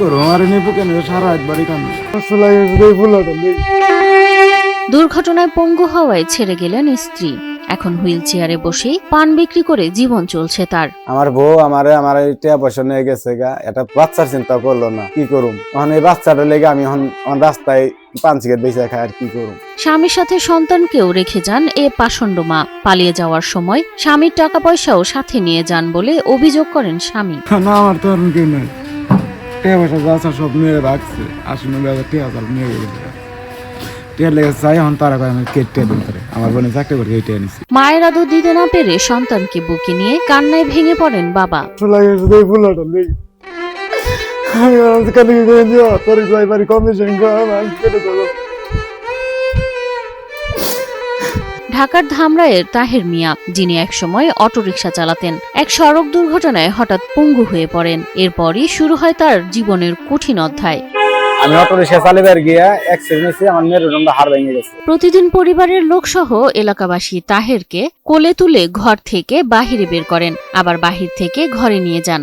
করো আর নেবো কেন সারা একবারই কান দুর্ঘটনায় পঙ্গু হওয়ায় ছেড়ে গেলেন স্ত্রী। এখন হুইল চেয়ারে বসেই পান বিক্রি করে জীবন চলছে তার। আমার বউ আমার টিয়া পয়সা নিয়ে গেছে গা, এটা বাচ্চার চিন্তা করলো না, কি করুম এখন এই বাচ্চাটা লেগে আমি এখন রাস্তায় পান সিগারেট বেঁচে খাই, আর কি করুম। স্বামীর সাথে সন্তানকেও রেখে যান এ পাষণ্ড মা। পালিয়ে যাওয়ার সময় স্বামীর টাকা পয়সাও সাথে নিয়ে যান বলে অভিযোগ করেন স্বামী। না আমার তো আর কেউ নাই, টিয়া পয়সা যা আছে সব নিয়ে রাখছে, 80-90 টিয়া নিয়ে গেছে। টিয়া লেগে চাই এখন তারা আমি কেটে দিন করে আমার বোনে চাকরি করে এই টিয়া নিছি। মায়ের আদর দিতে না পেরে সন্তানকে বুকে নিয়ে কান্নায় ভেঙে পড়েন বাবা। ঢাকার ধামরাইয়ের তাহের মিয়া, যিনি একসময় অটোরিকশা চালাতেন, এক সড়ক দুর্ঘটনায় হঠাৎ পঙ্গু হয়ে পড়েন। এরপরই শুরু হয় তার জীবনের কঠিন অধ্যায়। আমি অটোরিকশা চালিয়ে গিয়া অ্যাক্সিডেন্ট হয়েছি, আমার মেরুদণ্ড হাড় ভেঙে গেছে। প্রতিদিন পরিবারের লোকসহ এলাকাবাসী তাহেরকে কোলে তুলে ঘর থেকে বাহিরে বের করেন, আবার বাহির থেকে ঘরে নিয়ে যান।